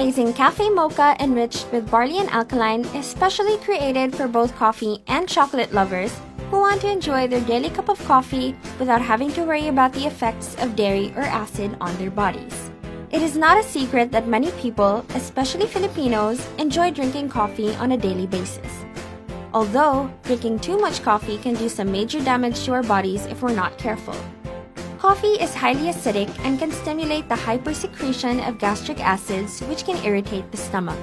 Amazing Cafe Mocha enriched with barley and alkaline is specially created for both coffee and chocolate lovers who want to enjoy their daily cup of coffee without having to worry about the effects of dairy or acid on their bodies. It is not a secret that many people, especially Filipinos, enjoy drinking coffee on a daily basis. Although, drinking too much coffee can do some major damage to our bodies if we're not careful. Coffee is highly acidic and can stimulate the hypersecretion of gastric acids, which can irritate the stomach.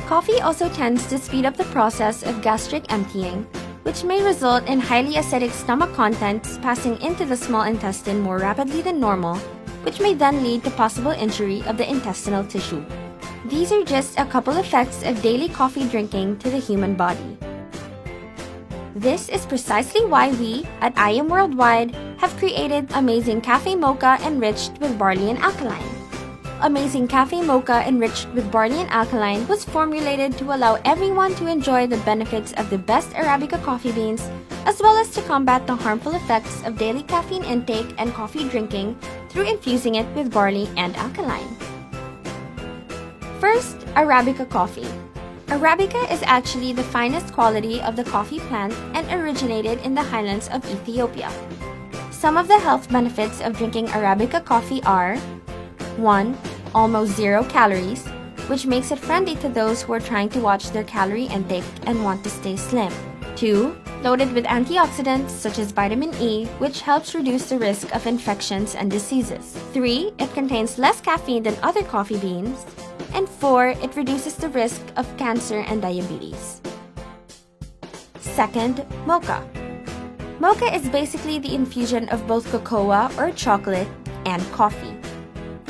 Coffee also tends to speed up the process of gastric emptying, which may result in highly acidic stomach contents passing into the small intestine more rapidly than normal, which may then lead to possible injury of the intestinal tissue. These are just a couple effects of daily coffee drinking to the human body. This is precisely why we, at IM Worldwide, have created Amazing Cafe Mocha enriched with barley and alkaline. Amazing Cafe Mocha enriched with barley and alkaline was formulated to allow everyone to enjoy the benefits of the best Arabica coffee beans, as well as to combat the harmful effects of daily caffeine intake and coffee drinking through infusing it with barley and alkaline. First, Arabica coffee. Arabica is actually the finest quality of the coffee plant and originated in the highlands of Ethiopia. Some of the health benefits of drinking Arabica coffee are 1. Almost zero calories, which makes it friendly to those who are trying to watch their calorie intake and want to stay slim. 2. Loaded with antioxidants such as vitamin E, which helps reduce the risk of infections and diseases. 3. It contains less caffeine than other coffee beans. And 4. It reduces the risk of cancer and diabetes. Second, mocha. Mocha is basically the infusion of both cocoa or chocolate and coffee.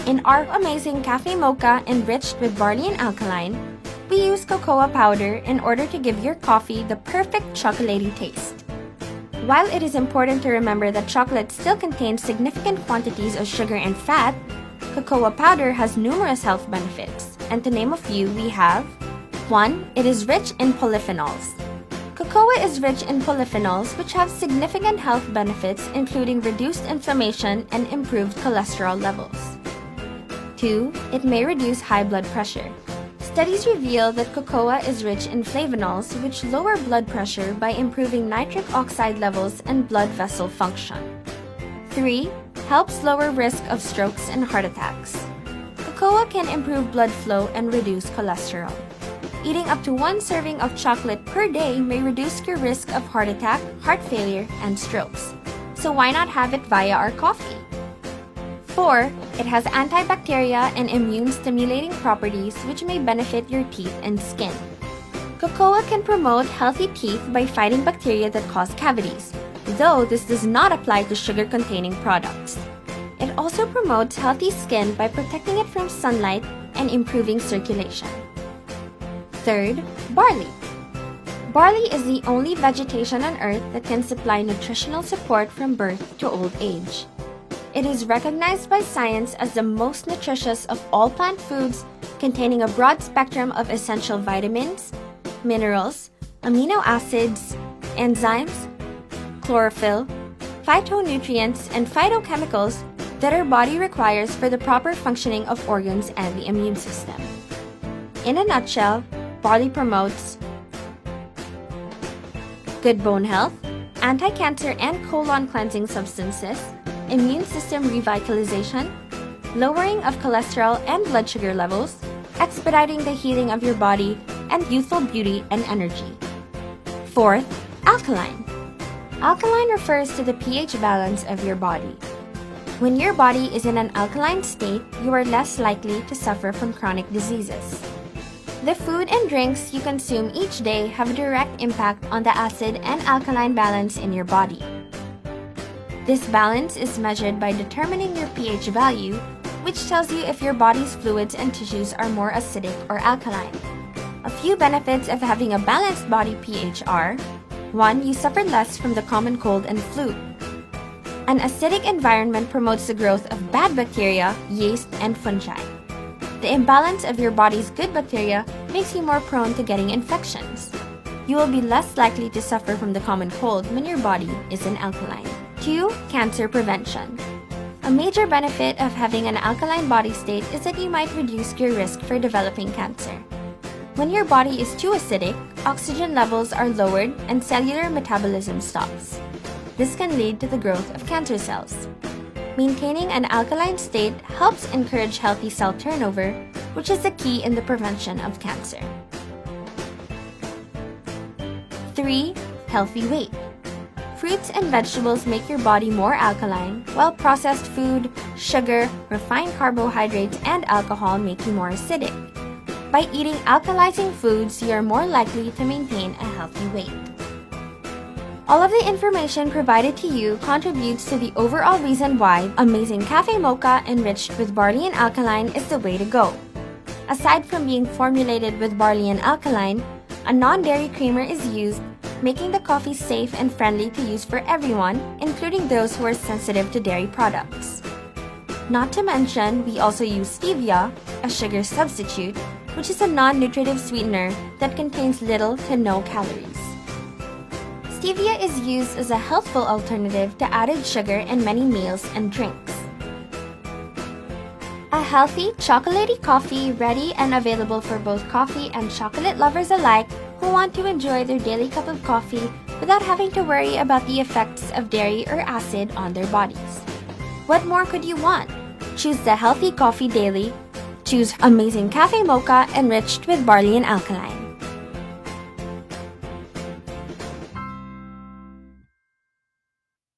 In our Amazing Cafe Mocha enriched with barley and alkaline, we use cocoa powder in order to give your coffee the perfect chocolatey taste. While it is important to remember that chocolate still contains significant quantities of sugar and fat, cocoa powder has numerous health benefits, and to name a few, we have 1. It is rich in polyphenols. Cocoa is rich in polyphenols which have significant health benefits including reduced inflammation and improved cholesterol levels. 2. It may reduce high blood pressure. Studies reveal that cocoa is rich in flavonols which lower blood pressure by improving nitric oxide levels and blood vessel function. 3. Helps lower risk of strokes and heart attacks. Cocoa can improve blood flow and reduce cholesterol. Eating up to 1 serving of chocolate per day may reduce your risk of heart attack, heart failure, and strokes. So why not have it via our coffee? 4. It has antibacterial and immune-stimulating properties which may benefit your teeth and skin. Cocoa can promote healthy teeth by fighting bacteria that cause cavities, though this does not apply to sugar-containing products. It also promotes healthy skin by protecting it from sunlight and improving circulation. Third, barley. Barley is the only vegetation on Earth that can supply nutritional support from birth to old age. It is recognized by science as the most nutritious of all plant foods, containing a broad spectrum of essential vitamins, minerals, amino acids, enzymes, chlorophyll, phytonutrients, and phytochemicals that our body requires for the proper functioning of organs and the immune system. In a nutshell, barley promotes good bone health, anti-cancer and colon cleansing substances, immune system revitalization, lowering of cholesterol and blood sugar levels, expediting the healing of your body, and youthful beauty and energy. Fourth, alkaline. Alkaline refers to the pH balance of your body. When your body is in an alkaline state, you are less likely to suffer from chronic diseases. The food and drinks you consume each day have a direct impact on the acid and alkaline balance in your body. This balance is measured by determining your pH value, which tells you if your body's fluids and tissues are more acidic or alkaline. A few benefits of having a balanced body pH are: 1. You suffer less from the common cold and flu. An acidic environment promotes the growth of bad bacteria, yeast, and fungi. The imbalance of your body's good bacteria makes you more prone to getting infections. You will be less likely to suffer from the common cold when your body is in alkaline. 2. Cancer prevention. A major benefit of having an alkaline body state is that you might reduce your risk for developing cancer. When your body is too acidic, oxygen levels are lowered and cellular metabolism stops. This can lead to the growth of cancer cells. Maintaining an alkaline state helps encourage healthy cell turnover, which is the key in the prevention of cancer. 3. Healthy weight. Fruits and vegetables make your body more alkaline, while processed food, sugar, refined carbohydrates, and alcohol make you more acidic. By eating alkalizing foods, you are more likely to maintain a healthy weight. All of the information provided to you contributes to the overall reason why Amazing Cafe Mocha enriched with barley and alkaline is the way to go. Aside from being formulated with barley and alkaline, a non-dairy creamer is used, making the coffee safe and friendly to use for everyone, including those who are sensitive to dairy products. Not to mention, we also use stevia, a sugar substitute, which is a non-nutritive sweetener that contains little to no calories. Stevia is used as a healthful alternative to added sugar in many meals and drinks. A healthy, chocolatey coffee ready and available for both coffee and chocolate lovers alike who want to enjoy their daily cup of coffee without having to worry about the effects of dairy or acid on their bodies. What more could you want? Choose the healthy coffee daily. Choose Amazing Cafe Mocha enriched with barley and alkaline.